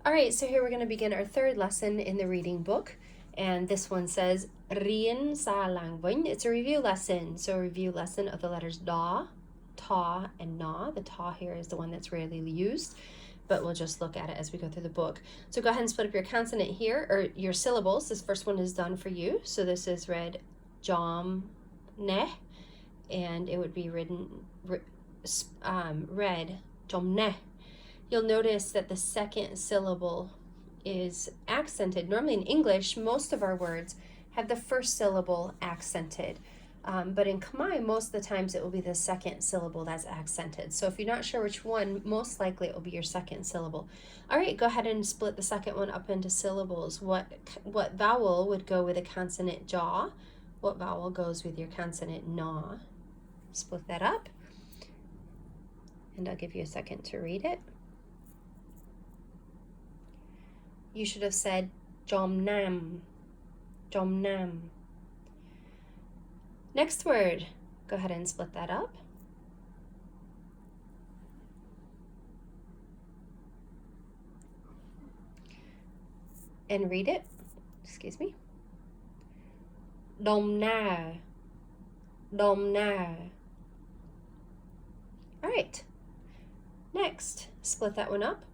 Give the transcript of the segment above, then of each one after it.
All right, so here we're going to begin our third lesson in the reading book. And this one says, Rien sa lang vinh. It's a review lesson. So a review lesson of the letters da, ta, and na. The ta here is the one that's rarely used, but we'll just look at it as we go through the book. So go ahead and split up your consonant here, or your syllables. This first one is done for you. So this is read jom, ne, and it would be read jom ne. You'll notice that the second syllable is accented. Normally in English, most of our words have the first syllable accented. But in Khmer, most of the times it will be the second syllable that's accented. So if you're not sure which one, most likely it will be your second syllable. All right, go ahead and split the second one up into syllables. What vowel would go with a consonant jaw? What vowel goes with your consonant na? Split that up. And I'll give you a second to read it. You should have said jom nam, jom nam. Next word, go ahead and split that up. And read it, excuse me. Dom na, dom na. All right, next, split that one up.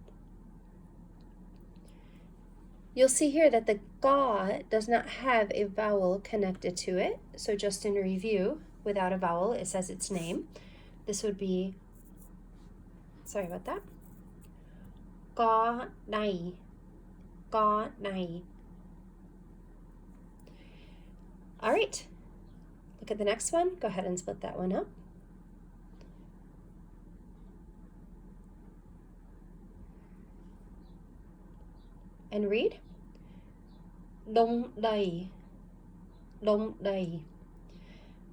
You'll see here that the ga does not have a vowel connected to it. So just in review, without a vowel, it says its name. This would be, sorry about that, ga nai, ga nai. All right, look at the next one. Go ahead and split that one up. And read dong đầy, dong đầy.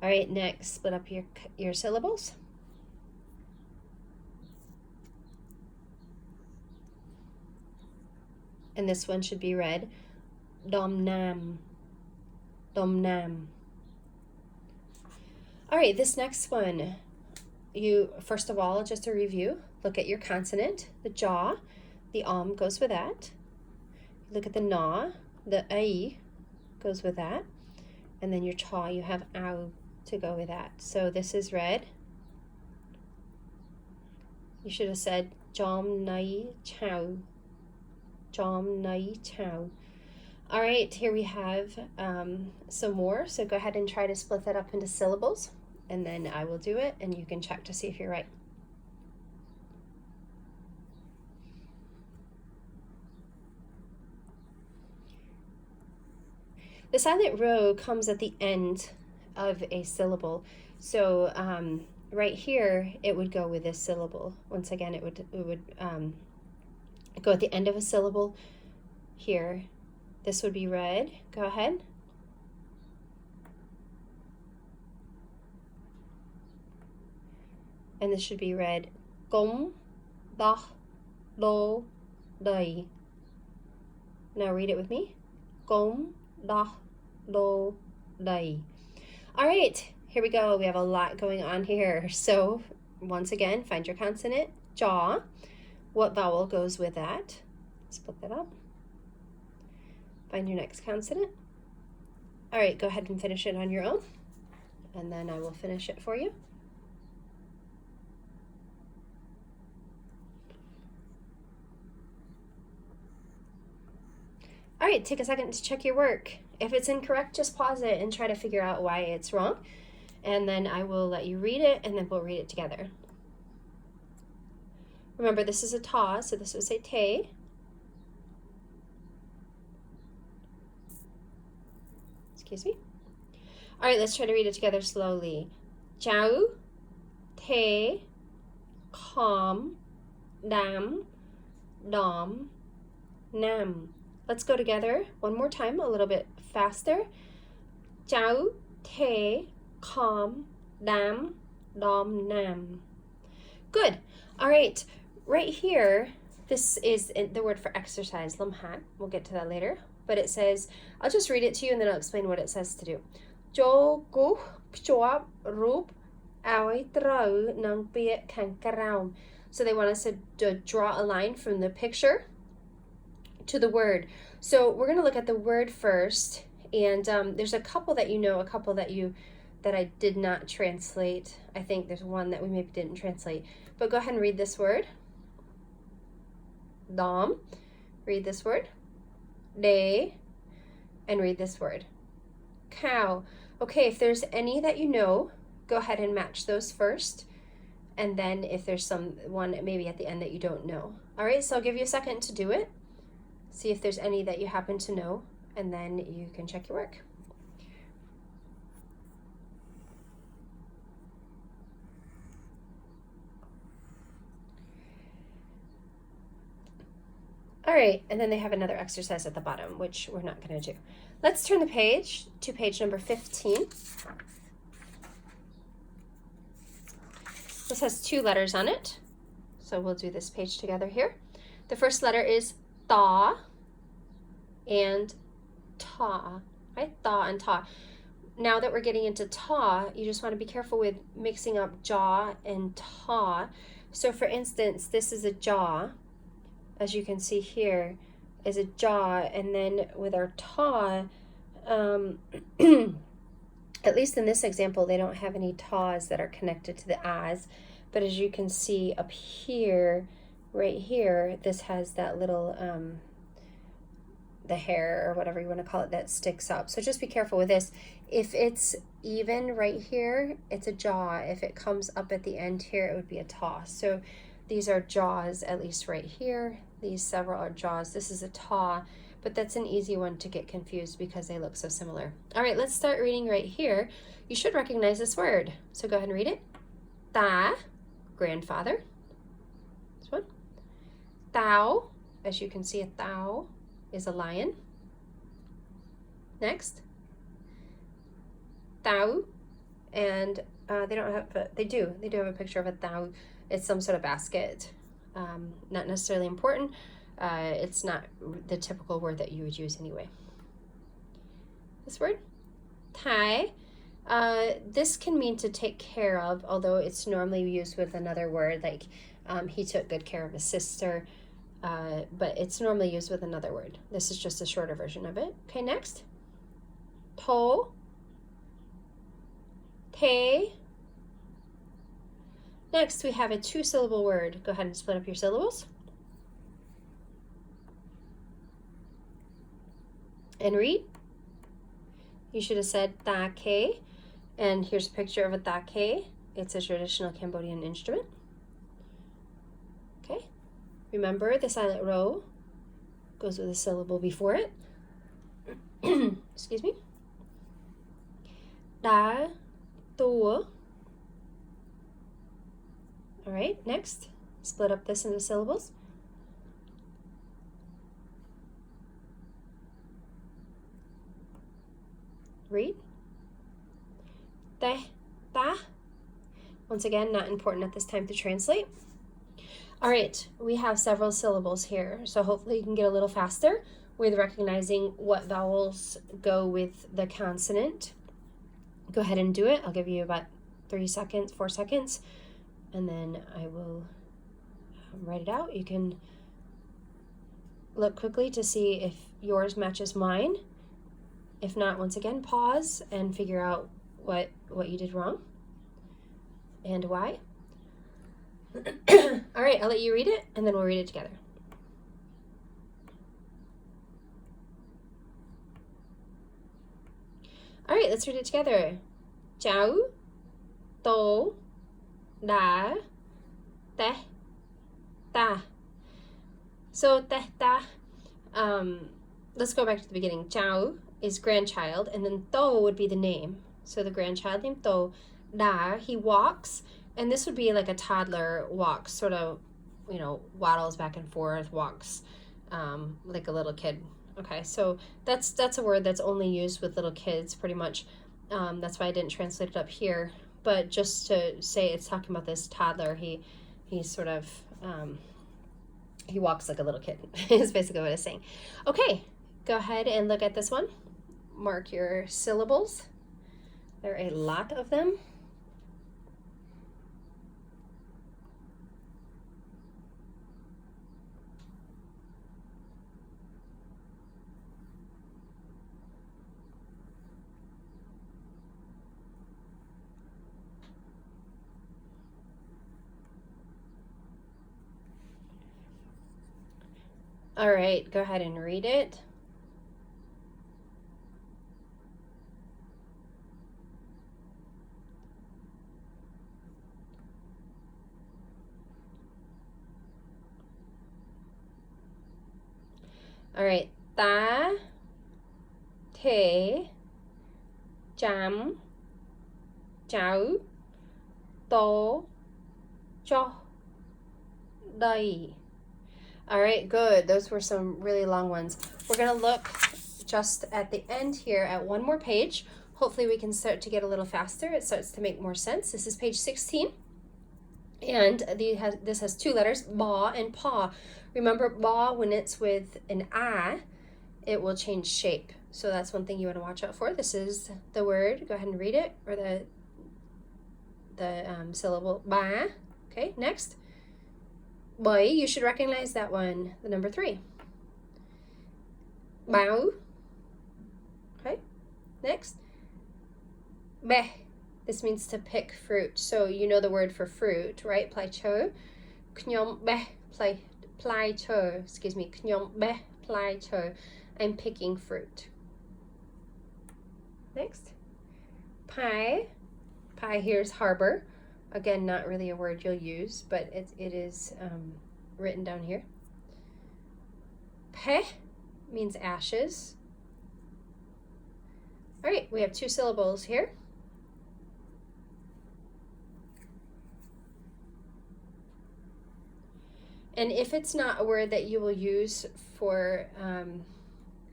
All right, next, split up your syllables. And this one should be read dom nam, dom nam. All right, this next one, you first of all, just a review, look at your consonant, the jaw, the goes with that. Look at the na, the ai goes with that. And then your cha, you have ow to go with that. So this is read. You should have said jom nai chow, jom nai chow. All right, here we have some more. So go ahead and try to split that up into syllables, and then I will do it, and you can check to see if you're right. The silent rho comes at the end of a syllable. So right here, it would go with this syllable. Once again, it would go at the end of a syllable here. This would be read. Go ahead. And this should be read gom, da, do, dai. Now read it with me. Gom, da, do, dai. All right, here we go. We have a lot going on here. So once again, find your consonant, jaw. What vowel goes with that? Split that up. Find your next consonant. All right, go ahead and finish it on your own, and then I will finish it for you. All right, take a second to check your work. If it's incorrect, just pause it and try to figure out why it's wrong. And then I will let you read it, and then we'll read it together. Remember, this is a ta, so this would say te. Excuse me. All right, let's try to read it together slowly. Chau, te, khom, dam, dom, nam. Let's go together one more time, a little bit faster. Chau, te, khom, dam, dom, nam. Good. All right, right here, this is the word for exercise, lamhat. We'll get to that later. But it says, I'll just read it to you and then I'll explain what it says to do. Jo gu pchua rup awi trau nang pia kan karau. So they want us to draw a line from the picture to the word. So we're going to look at the word first, and there's a couple that you know, a couple that I did not translate. I think there's one that we maybe didn't translate. But go ahead and read this word. Dom. Read this word. De. And read this word. Cow. Okay, if there's any that you know, go ahead and match those first. And then if there's some one maybe at the end that you don't know. All right, so I'll give you a second to do it. See if there's any that you happen to know, and then you can check your work. All right, and then they have another exercise at the bottom, which we're not going to do. Let's turn the page to page number 15. This has 2 letters on it, so we'll do this page together here. The first letter is tha and ta, right? Tha and ta. Now that we're getting into ta, you just want to be careful with mixing up jaw and ta. So for instance, this is a jaw. As you can see here, is a jaw, and then with our ta, at least in this example, they don't have any ta's that are connected to the ahs, but as you can see up here, right here, this has that little, the hair or whatever you want to call it that sticks up. So just be careful with this. If it's even right here, it's a jaw. If it comes up at the end here, it would be a ta. So these are jaws, at least right here. These several are jaws. This is a ta, but that's an easy one to get confused because they look so similar. All right, let's start reading right here. You should recognize this word. So go ahead and read it. Ta, grandfather. This one. Tao, as you can see, a tao is a lion. Next. Tao, and they don't have, they do have a picture of a tao. It's some sort of basket. Not necessarily important. It's not the typical word that you would use anyway. This word, tai. This can mean to take care of, although it's normally used with another word, like he took good care of his sister, but it's normally used with another word. This is just a shorter version of it. Okay, next. To, te. Next, we have a 2-syllable word. Go ahead and split up your syllables. And read. You should have said ta ke. And here's a picture of a ta ke. It's a traditional Cambodian instrument. Okay. Remember, the silent rho goes with a syllable before it. Excuse me. Da, tu. All right, next, split up this into syllables. Read. Te, ta. Once again, not important at this time to translate. All right, we have several syllables here, so hopefully you can get a little faster with recognizing what vowels go with the consonant. Go ahead and do it. I'll give you about 3 seconds, 4 seconds. And then I will write it out. You can look quickly to see if yours matches mine. If not, once again, pause and figure out what you did wrong and why. All right, I'll let you read it, and then we'll read it together. All right, let's read it together. Cháu, tô, đã, teh, ta. So teh, ta, let's go back to the beginning. Cháu is grandchild, and then to would be the name. So the grandchild named to. Da, he walks, and this would be like a toddler walks, sort of, waddles back and forth, walks like a little kid. Okay, so that's a word that's only used with little kids pretty much. That's why I didn't translate it up here. But just to say it's talking about this toddler, he's sort of, he walks like a little kid is basically what it's saying. Okay, go ahead and look at this one. Mark your syllables. There are a lot of them. All right, go ahead and read it. All right, ta, thể, chám, cháu, tố, cho, đầy. All right, good. Those were some really long ones. We're going to look just at the end here at one more page. Hopefully we can start to get a little faster. It starts to make more sense. This is page 16. And this has two letters, ba and pa. Remember, ba, when it's with an a, it will change shape. So that's one thing you want to watch out for. This is the word. Go ahead and read it, or the syllable ba. Okay, next. Boy, you should recognize that one, the number 3. Bao. Okay, next. Beh. This means to pick fruit. So you know the word for fruit, right? Plai cho. Knyom beh plai cho. Excuse me. Knyom beh plai cho. I'm picking fruit. Next. Pai. Pai here is harbor. Again, not really a word you'll use, but it is written down here. Peh means ashes. All right, we have 2 syllables here. And if it's not a word that you will use for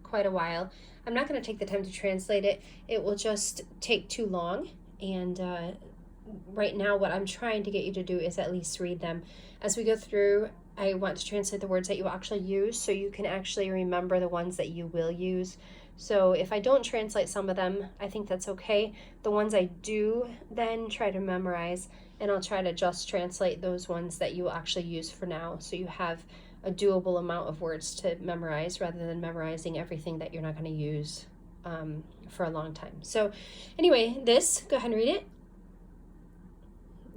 quite a while, I'm not going to take the time to translate it. It will just take too long. And right now what I'm trying to get you to do is at least read them. As we go through, I want to translate the words that you will actually use so you can actually remember the ones that you will use. So if I don't translate some of them, I think that's okay. The ones I do then try to memorize, and I'll try to just translate those ones that you will actually use for now, so you have a doable amount of words to memorize rather than memorizing everything that you're not going to use for a long time. So anyway, this, go ahead and read it.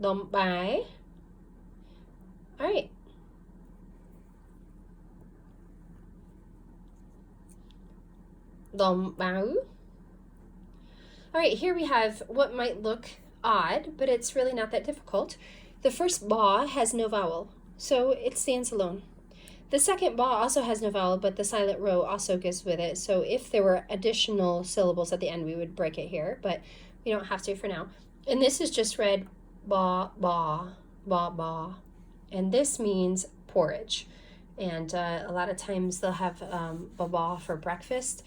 Dom bai. All right. Dom bao. All right, here we have what might look odd, but it's really not that difficult. The first ba has no vowel, so it stands alone. The second ba also has no vowel, but the silent rho also goes with it. So if there were additional syllables at the end, we would break it here, but we don't have to for now. And this is just read ba, ba, ba, ba. And this means porridge. And a lot of times they'll have ba for breakfast.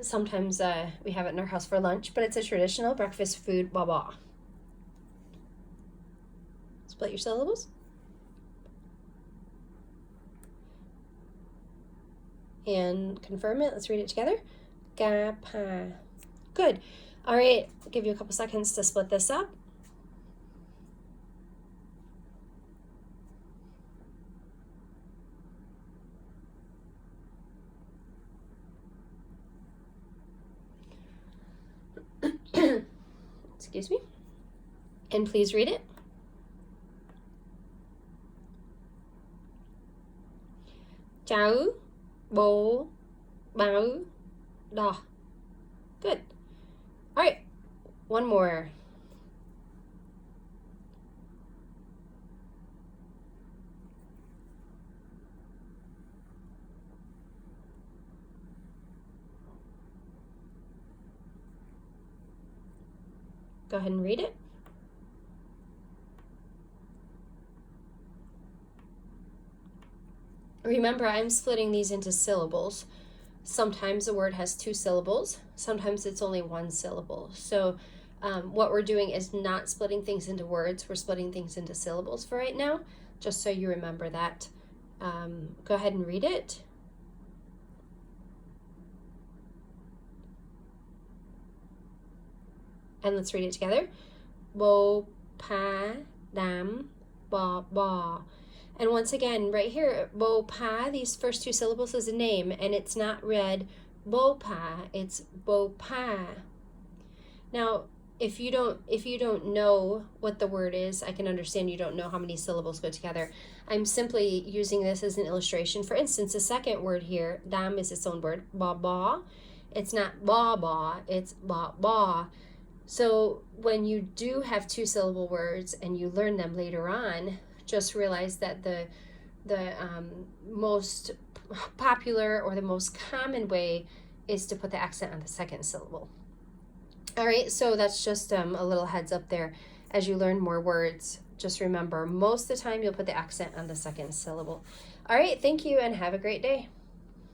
Sometimes we have it in our house for lunch, but it's a traditional breakfast food, ba. Split your syllables. And confirm it. Let's read it together. Ga, pa. Good. All right, I'll give you a couple seconds to split this up. Excuse me. And please read it. Cháu, bố, báo, đỏ. Good. All right, one more. Go ahead and read it. Remember, I'm splitting these into syllables. Sometimes a word has 2 syllables. Sometimes it's only 1 syllable. So what we're doing is not splitting things into words. We're splitting things into syllables for right now, just so you remember that. Go ahead and read it. And let's read it together. Bo, pa, dam, ba, ba. And once again, right here, bo, pa, these first 2 syllables is a name, and it's not read bo, pa, it's bo, pa. Now, if you don't know what the word is, I can understand you don't know how many syllables go together. I'm simply using this as an illustration. For instance, the second word here, dam, is its own word. Ba ba. It's not ba ba, it's ba ba. So when you do have 2-syllable words and you learn them later on, just realize that the most popular or the most common way is to put the accent on the second syllable. All right, so that's just a little heads up there. As you learn more words, just remember, most of the time you'll put the accent on the second syllable. All right, thank you and have a great day.